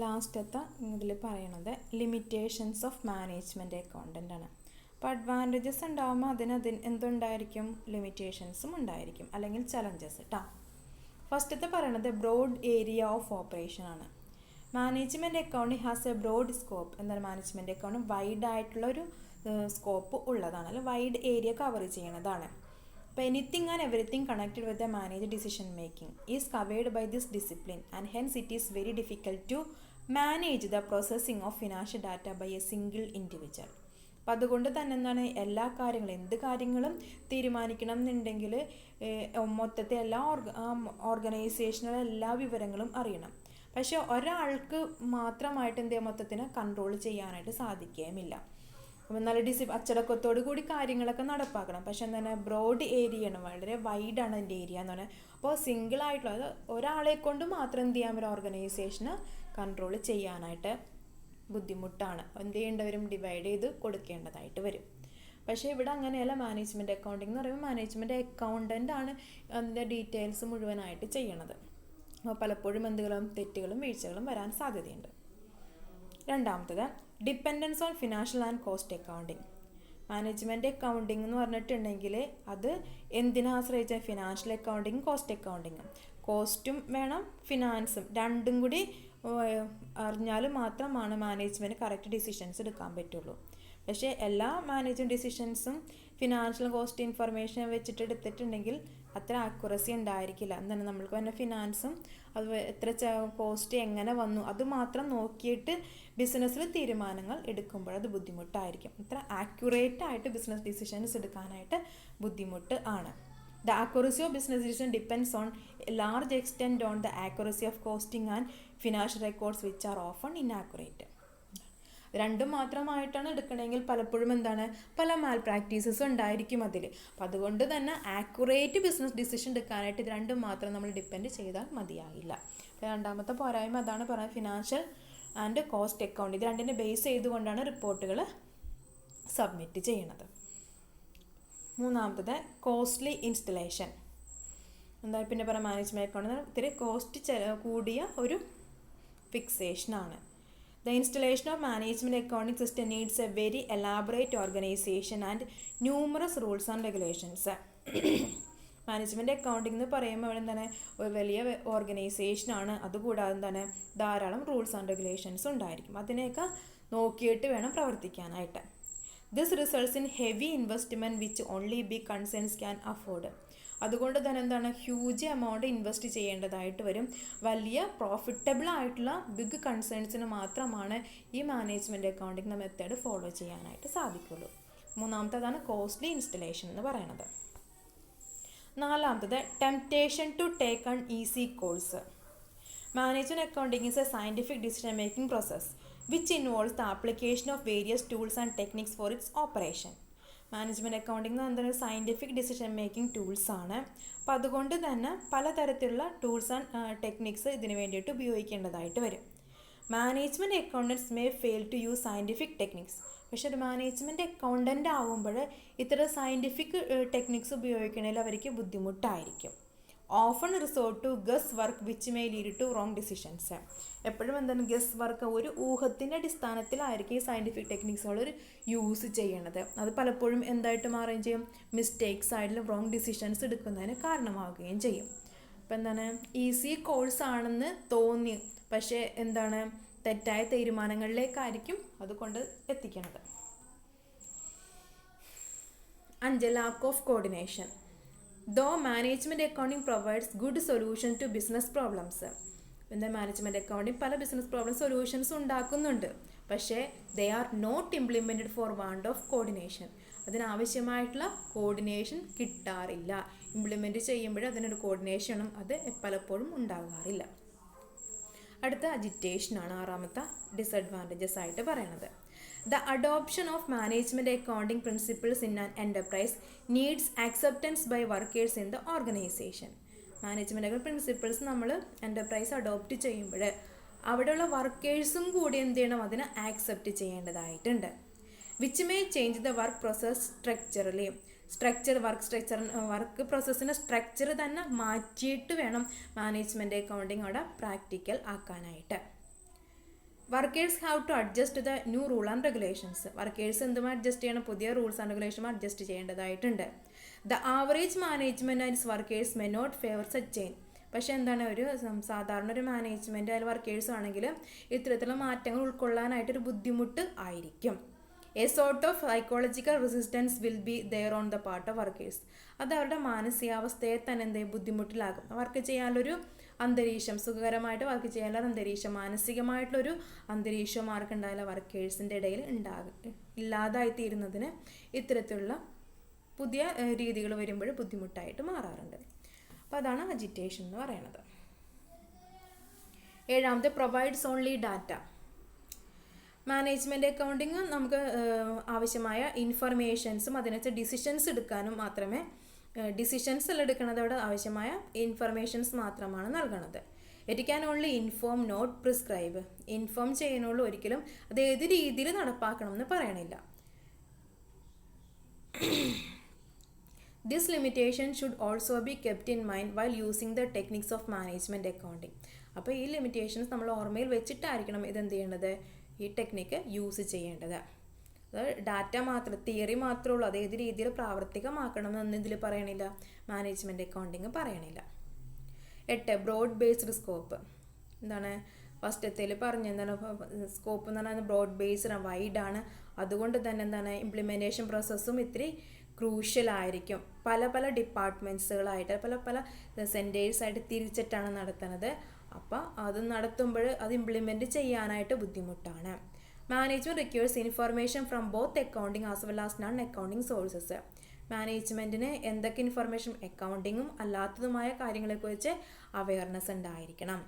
ലാസ്റ്റത്തെ ഇതിൽ പറയണത് ലിമിറ്റേഷൻസ് ഓഫ് മാനേജ്മെൻറ്റ് അക്കൗണ്ടൻ്റ് ആണ്. അപ്പോൾ അഡ്വാൻറ്റേജസ് ഉണ്ടാകുമ്പോൾ അതിന് എന്തുണ്ടായിരിക്കും, ലിമിറ്റേഷൻസും ഉണ്ടായിരിക്കും, അല്ലെങ്കിൽ ചലഞ്ചസ് കേട്ടോ. ഫസ്റ്റത്തെ പറയണത് ബ്രോഡ് ഏരിയ ഓഫ് ഓപ്പറേഷൻ ആണ്. Management accounting has a broad scope. എന്താണ് മാനേജ്മെൻറ്റ് അക്കൗണ്ട് വൈഡ് ആയിട്ടുള്ളൊരു സ്കോപ്പ് ഉള്ളതാണ്, അല്ലെങ്കിൽ വൈഡ് ഏരിയ കവർ ചെയ്യണതാണ്. അപ്പോൾ anything and everything connected with the manage decision making is covered by this discipline and hence it is very difficult to manage the processing of financial data by a single individual. അപ്പം അതുകൊണ്ട് തന്നെ എന്താണ്, എല്ലാ കാര്യങ്ങളും എന്ത് കാര്യങ്ങളും തീരുമാനിക്കണം എന്നുണ്ടെങ്കിൽ മൊത്തത്തെ എല്ലാ ഓർഗനൈസേഷനിലെ എല്ലാ വിവരങ്ങളും അറിയണം. പക്ഷേ ഒരാൾക്ക് മാത്രമായിട്ട് എന്ത് മൊത്തത്തിന് കൺട്രോൾ ചെയ്യാനായിട്ട് സാധിക്കുകയുമില്ല. അപ്പം നല്ല അച്ചടക്കത്തോടു കൂടി കാര്യങ്ങളൊക്കെ നടപ്പാക്കണം. പക്ഷെ എന്താണ്, ബ്രോഡ് ഏരിയ ആണ്, വളരെ വൈഡാണ് അതിൻ്റെ ഏരിയ എന്ന് പറഞ്ഞാൽ. അപ്പോൾ സിംഗിളായിട്ടുള്ള ഒരാളെ കൊണ്ട് മാത്രം എന്ത് ചെയ്യാൻ ഒരു ഓർഗനൈസേഷന് കൺട്രോൾ ചെയ്യാനായിട്ട് ബുദ്ധിമുട്ടാണ്. എന്ത് ചെയ്യേണ്ടി വരും, ഡിവൈഡ് ചെയ്ത് കൊടുക്കേണ്ടതായിട്ട് വരും. പക്ഷേ ഇവിടെ അങ്ങനെയല്ല. മാനേജ്മെൻറ്റ് അക്കൗണ്ടിങ് എന്ന് പറയുമ്പോൾ മാനേജ്മെൻറ്റ് അക്കൗണ്ടൻ്റ് ആണ് അതിൻ്റെ ഡീറ്റെയിൽസ് മുഴുവനായിട്ട് ചെയ്യണത്. അപ്പോൾ പലപ്പോഴും എന്തുകളും തെറ്റുകളും വീഴ്ചകളും വരാൻ സാധ്യതയുണ്ട്. രണ്ടാമത്തത് dependence on financial and cost accounting. Management accounting എന്ന് പറഞ്ഞിട്ടുണ്ടെങ്കിൽ അത് എന്തിനെ ആശ്രയിച്ച, ഫിനാൻഷ്യൽ അക്കൗണ്ടിങ് കോസ്റ്റ് അക്കൗണ്ടിങ്ങും. കോസ്റ്റും വേണം ഫിനാൻസും രണ്ടും കൂടി അറിഞ്ഞാൽ മാത്രമാണ് മാനേജ്മെൻറ്റ് കറക്റ്റ് ഡിസിഷൻസ് എടുക്കാൻ പറ്റുള്ളൂ. പക്ഷേ എല്ലാ മാനേജ്മെൻറ്റ് ഡിസിഷൻസും ഫിനാൻഷ്യൽ കോസ്റ്റ് ഇൻഫർമേഷൻ വെച്ചിട്ട് എടുത്തിട്ടുണ്ടെങ്കിൽ അത്ര ആക്യുറസി ഉണ്ടായിരിക്കില്ല. എന്താണ്, നമ്മൾക്ക് തന്നെ ഫിനാൻസും അത് എത്ര കോസ്റ്റ് എങ്ങനെ വന്നു അത് മാത്രം നോക്കിയിട്ട് ബിസിനസ്സിൽ തീരുമാനങ്ങൾ എടുക്കുമ്പോൾ അത് ബുദ്ധിമുട്ടായിരിക്കും. അത്ര ആക്യുറേറ്റ് ആയിട്ട് ബിസിനസ് ഡിസിഷൻസ് എടുക്കാനായിട്ട് ബുദ്ധിമുട്ട് ആണ്. The accuracy of business decision depends on a large extent on the accuracy of costing and financial records which are often inaccurate. രണ്ടും മാത്രമായിട്ടാണ് എടുക്കണമെങ്കിൽ പലപ്പോഴും എന്താണ്, പല മാൽ പ്രാക്ടീസസ് ഉണ്ടായിരിക്കും അതിൽ. അപ്പം അതുകൊണ്ട് തന്നെ ആക്യുറേറ്റ് ബിസിനസ് ഡിസിഷൻ എടുക്കാനായിട്ട് ഇത് രണ്ടും മാത്രം നമ്മൾ ഡിപ്പെൻഡ് ചെയ്താൽ മതിയാകില്ല. രണ്ടാമത്തെ പോരായ്മ അതാണ് പറയുന്നത്, ഫിനാൻഷ്യൽ ആൻഡ് കോസ്റ്റ് അക്കൗണ്ട് ഇത് രണ്ടിനെ ബേസ് ചെയ്തുകൊണ്ടാണ് റിപ്പോർട്ടുകൾ സബ്മിറ്റ് ചെയ്യണത്. മൂന്നാമത്തത് കോസ്റ്റ്ലി ഇൻസ്റ്റലേഷൻ. എന്താ പിന്നെ പറയാം, മാനേജ്മെൻറ്റ് അക്കൗണ്ട് ഇത്തിരി കോസ്റ്റ് കൂടിയ ഒരു ഫിക്സേഷനാണ്. The installation of management accounting system needs a very elaborate organization and numerous rules and regulations. Management accounting എന്ന് പറയുമ്പോൾ ഇവിടെ എന്താണ്, ഒരു വലിയ ഓർഗനൈസേഷനാണ്. അതുകൂടാതെ എന്താണ്, ധാരാളം റൂൾസ് ആൻഡ് റെഗുലേഷൻസ് ഉണ്ടായിരിക്കും. അതിനെയൊക്കെ നോക്കിയിട്ട് വേണം പ്രവർത്തിക്കാനായിട്ട്. This results in heavy investment which only big concerns can afford. അതുകൊണ്ട് തന്നെ എന്താണ്, ഹ്യൂജ് എമൗണ്ട് ഇൻവെസ്റ്റ് ചെയ്യേണ്ടതായിട്ട് വരും. വലിയ പ്രോഫിറ്റബിൾ ആയിട്ടുള്ള ബിഗ് കൺസേൺസിന് മാത്രമാണ് ഈ മാനേജ്മെൻറ്റ് അക്കൗണ്ടിങ് മെത്തേഡ് ഫോളോ ചെയ്യാനായിട്ട് സാധിക്കുള്ളൂ. മൂന്നാമത്തേതാണ് കോസ്റ്റ്ലി ഇൻസ്റ്റലേഷൻ എന്ന് പറയുന്നത്. നാലാമത്തത് temptation to take an easy course. Management accounting is a scientific decision making process which involves the application of various tools and techniques for its operation. Management accounting എന്ന് പറയുന്നത് scientific decision making tools ആണ്. അപ്പോൾ അതുകൊണ്ട് തന്നെ പലതരത്തിലുള്ള tools and techniques ഇതിന് വേണ്ടിയിട്ട് ഉപയോഗിക്കേണ്ടതായിട്ട് വരും. Management accountants may fail to use scientific techniques. പക്ഷേ ഒരു മാനേജ്മെൻറ്റ് അക്കൗണ്ടൻ്റ് ആകുമ്പോൾ ഇത്തരം സയൻറ്റിഫിക് ടെക്നിക്സ് ഉപയോഗിക്കണമെങ്കിൽ അവർക്ക് ബുദ്ധിമുട്ടായിരിക്കും. Often resort to guess work which may lead to wrong decisions. എപ്പോഴും എന്താണ്, ഗസ് വർക്ക് ഒരു ഊഹത്തിൻ്റെ അടിസ്ഥാനത്തിലായിരിക്കും ഈ സയൻറ്റിഫിക് ടെക്നിക്സുകൾ യൂസ് ചെയ്യണത്. അത് പലപ്പോഴും എന്തായിട്ട് മാറുകയും ചെയ്യും, മിസ്റ്റേക്സ് ആയിട്ടുള്ള റോങ് ഡിസിഷൻസ് എടുക്കുന്നതിന് കാരണമാവുകയും ചെയ്യും. അപ്പം എന്താണ്, ഈസി കോഴ്സ് ആണെന്ന് തോന്നി പക്ഷേ എന്താണ്, തെറ്റായ തീരുമാനങ്ങളിലേക്കായിരിക്കും അതുകൊണ്ട് എത്തിക്കണത്. 5 lakh of coordination. Though management accounting provides good solution to business problems. എന്താ, മാനേജ്മെൻറ്റ് അക്കൗണ്ടിങ് പല ബിസിനസ് പ്രോബ്ലം സൊല്യൂഷൻസ് ഉണ്ടാക്കുന്നുണ്ട്. പക്ഷേ they are not implemented for want of coordination. അതിനാവശ്യമായിട്ടുള്ള കോർഡിനേഷൻ കിട്ടാറില്ല. ഇംപ്ലിമെൻറ്റ് ചെയ്യുമ്പോഴേ അതിനൊരു കോർഡിനേഷനും അത് പലപ്പോഴും ഉണ്ടാകാറില്ല. അടുത്ത അജിറ്റേഷനാണ് ആറാമത്തെ ഡിസഡ്വാൻറ്റേജസ് ആയിട്ട് പറയണത്. The adoption of management accounting principles in an enterprise needs acceptance by workers in the organization. Management account principles നമ്മൾ എൻ്റർപ്രൈസ് അഡോപ്റ്റ് ചെയ്യുമ്പോൾ അവിടെയുള്ള വർക്കേഴ്സും കൂടി എന്ത് ചെയ്യണം, അതിനെ ആക്സെപ്റ്റ് ചെയ്യേണ്ടതായിട്ടുണ്ട്. Which may change the work process structurally. Work പ്രോസസ്സിൻ്റെ സ്ട്രക്ചർ തന്നെ മാറ്റിയിട്ട് വേണം മാനേജ്മെൻറ്റ് അക്കൗണ്ടിങ് അവിടെ പ്രാക്ടിക്കൽ ആക്കാനായിട്ട്. Workers have to adjust the new rule and regulations. Workers എന്തും അഡ്ജസ്റ്റ് ചെയ്യണം, പുതിയ റൂൾസ് ആൻഡ് റെഗുലേഷനും അഡ്ജസ്റ്റ് ചെയ്യേണ്ടതായിട്ടുണ്ട്. The average management and workers may not favour such change. പക്ഷെ എന്താണ്, ഒരു സാധാരണ ഒരു മാനേജ്മെൻറ്റ് അതിൽ വർക്കേഴ്സ് ആണെങ്കിൽ ഇത്തരത്തിലുള്ള മാറ്റങ്ങൾ ഉൾക്കൊള്ളാനായിട്ടൊരു ബുദ്ധിമുട്ട് ആയിരിക്കും. A sort of psychological resistance will be their own the part of workers. അത് അവരുടെ മാനസികാവസ്ഥയെ തന്നെ ബുദ്ധിമുട്ടിലാകും. വർക്ക് ചെയ്യാനുള്ളൊരു അന്തരീക്ഷം, സുഖകരമായിട്ട് വർക്ക് ചെയ്യാനുള്ള അന്തരീക്ഷം, മാനസികമായിട്ടുള്ളൊരു അന്തരീക്ഷം ആർക്കുണ്ടായാല വർക്കേഴ്സിൻ്റെ ഇടയിൽ ഇല്ലാതായിത്തീരുന്നതിന് ഇത്തരത്തിലുള്ള പുതിയ രീതികൾ വരുമ്പോൾ ബുദ്ധിമുട്ടായിട്ട് മാറാറുണ്ട്. അപ്പോൾ അതാണ് അജിറ്റേഷൻ എന്ന് പറയുന്നത്. 7ാമത്തെ provides only data. Management accounting നമുക്ക് ആവശ്യമായ ഇൻഫർമേഷൻസും അതിനകത്ത് ഡിസിഷൻസ് എടുക്കാനും മാത്രമേ, ഡിസിഷൻസ് എല്ലാം എടുക്കുന്നത് അവിടെ ആവശ്യമായ ഇൻഫർമേഷൻസ് മാത്രമാണ് നൽകുന്നത്. It can only inform not prescribe. Inform ചെയ്യുന്നുള്ളൂ, ഒരിക്കലും അത് ഏത് രീതിയിൽ നടപ്പാക്കണം എന്ന് പറയണില്ല. This limitation should also be kept in mind while using the techniques of management accounting. അപ്പോൾ ഈ ലിമിറ്റേഷൻസ് നമ്മൾ ഓർമ്മയിൽ വെച്ചിട്ടായിരിക്കണം ഇതെന്ത് ചെയ്യേണ്ടത്, ഈ ടെക്നിക്ക് യൂസ് ചെയ്യേണ്ടത്. അത് ഡാറ്റ മാത്രം, തിയറി മാത്രമേ ഉള്ളൂ, അത് ഏത് രീതിയിൽ പ്രാവർത്തികമാക്കണമെന്ന് ഇതിൽ പറയണില്ല, മാനേജ്മെൻറ്റ് അക്കൗണ്ടിങ് പറയണില്ല. 8 ബ്രോഡ് ബേസ്ഡ് സ്കോപ്പ്. എന്താണ് ഫസ്റ്റത്തേൽ പറഞ്ഞ എന്താണ് സ്കോപ്പ് എന്ന് പറഞ്ഞാൽ ബ്രോഡ് ബേസ്ഡ് വൈഡാണ്. അതുകൊണ്ട് തന്നെ എന്താണ് ഇംപ്ലിമെൻറ്റേഷൻ പ്രോസസ്സും ഇത്തിരി ക്രൂഷ്യൽ ആയിരിക്കും. പല പല ഡിപ്പാർട്ട്മെൻറ്റ്സുകളായിട്ട് പല സെൻറ്റേഴ്സായിട്ട് തിരിച്ചിട്ടാണ് നടത്തുന്നത്. അപ്പോൾ അത് നടത്തുമ്പോൾ അത് ഇംപ്ലിമെൻറ്റ് ചെയ്യാനായിട്ട് ബുദ്ധിമുട്ടാണ്. Management requires information from both accounting as well as non accounting sources. മാനേജ്മെൻറ്റിന് എന്തൊക്കെ ഇൻഫർമേഷൻ, അക്കൗണ്ടിങ്ങും അല്ലാത്തതുമായ കാര്യങ്ങളെക്കുറിച്ച് അവയർനെസ് ഉണ്ടായിരിക്കണം.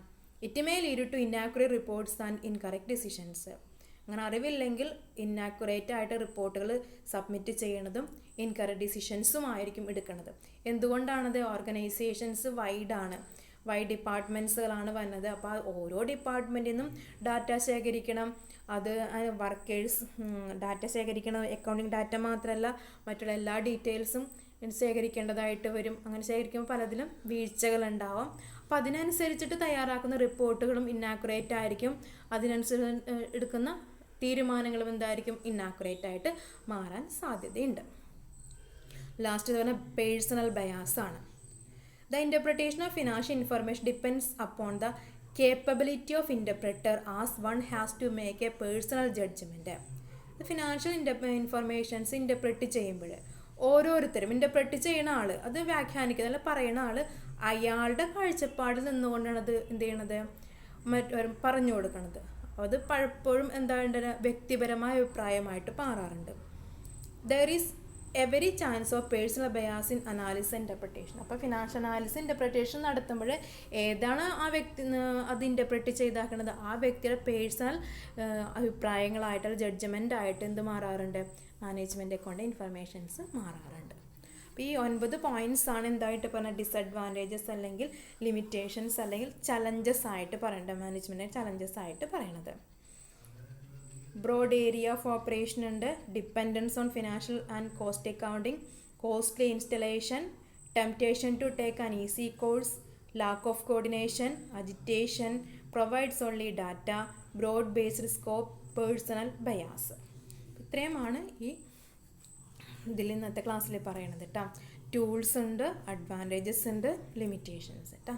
It may lead to inaccurate reports and incorrect decisions. അങ്ങനെ അറിവില്ലെങ്കിൽ ഇന്നാക്യുറേറ്റ് ആയിട്ട് റിപ്പോർട്ടുകൾ സബ്മിറ്റ് ചെയ്യണതും ഇൻകറക്റ്റ് ഡിസിഷൻസും ആയിരിക്കും എടുക്കുന്നത്. എന്തുകൊണ്ടാണത്? ഓർഗനൈസേഷൻസ് വൈഡാണ്, വൈഡ് ഡിപ്പാർട്ട്മെൻറ്റ്സുകളാണ് വന്നത്. അപ്പോൾ ഓരോ ഡിപ്പാർട്ട്മെൻറ്റിൽ നിന്നും ഡാറ്റ ശേഖരിക്കണം. അത് വർക്കേഴ്സ് ഡാറ്റ ശേഖരിക്കണം. അക്കൗണ്ടിങ് ഡാറ്റ മാത്രമല്ല മറ്റുള്ള എല്ലാ ഡീറ്റെയിൽസും ശേഖരിക്കേണ്ടതായിട്ട് വരും. അങ്ങനെ ശേഖരിക്കുമ്പോൾ പലതിലും വീഴ്ചകളുണ്ടാവാം. അപ്പോൾ അതിനനുസരിച്ചിട്ട് തയ്യാറാക്കുന്ന റിപ്പോർട്ടുകളും ഇന്നാക്യുറേറ്റ് ആയിരിക്കും. അതിനനുസരിച്ച് എടുക്കുന്ന തീരുമാനങ്ങളും എന്തായിരിക്കും, ഇന്നാക്യുറേറ്റ് ആയിട്ട് മാറാൻ സാധ്യതയുണ്ട്. ലാസ്റ്റ് എന്ന് പറഞ്ഞാൽ പേഴ്സണൽ ബയാസ് ആണ്. The interpretation of financial information depends upon the capability of interpreter as one has to make a personal judgment. Financial informations interpret ചെയ്യുമ്പോൾ ഓരോരുത്തരും ഇൻ്റർപ്രറ്റ് ചെയ്യുന്ന ആൾ, അത് വ്യാഖ്യാനിക്കുന്ന അല്ല പറയുന്ന ആൾ അയാളുടെ കാഴ്ചപ്പാടിൽ നിന്നുകൊണ്ടാണ് അത് എന്ത് ചെയ്യണത്, മറ്റൊരു പറഞ്ഞു കൊടുക്കണത്. അത് പലപ്പോഴും എന്താണ് വ്യക്തിപരമായ അഭിപ്രായമായിട്ട് മാറാറുണ്ട്. There is every chance of personal bias in analysis interpretation. അപ്പോൾ ഫിനാൻഷ്യൽ അനാലിസിസ് ഇൻ്റർപ്രിട്ടേഷൻ നടത്തുമ്പോൾ ഏതാണ് ആ വ്യക്തി അത് ഇൻ്റർപ്രറ്റ് ചെയ്താക്കുന്നത്, ആ വ്യക്തിയുടെ പേഴ്സണൽ അഭിപ്രായങ്ങളായിട്ട് ജഡ്ജ്മെൻ്റ് ആയിട്ട് എന്ത് മാറാറുണ്ട്, മാനേജ്മെൻറ്റ് അക്കൗണ്ട് ഇൻഫർമേഷൻസ് മാറാറുണ്ട്. അപ്പോൾ ഈ 9 പോയിൻറ്റ്സ് ആണ് എന്തായിട്ട് പറഞ്ഞാൽ ഡിസഡ്വാൻറ്റേജസ് അല്ലെങ്കിൽ ലിമിറ്റേഷൻസ് അല്ലെങ്കിൽ ചലഞ്ചസ് ആയിട്ട് പറയേണ്ടത്, മാനേജ്മെൻറ്റ് ചലഞ്ചസ് ആയിട്ട് പറയണത്. ബ്രോഡ് ഏരിയ ഓഫ് ഓപ്പറേഷൻ ഉണ്ട്, dependence on financial and cost accounting, costly installation, temptation to take an easy course, lack of coordination, agitation, provides only data, broad based scope, personal bias. ഇത്രയുമാണ് ഈ ഇതിൽ ഇന്നത്തെ ക്ലാസ്സിൽ പറയണത് കേട്ടോ. ടൂൾസ് ഉണ്ട്, advantages ഉണ്ട്, ലിമിറ്റേഷൻസ് കേട്ടോ.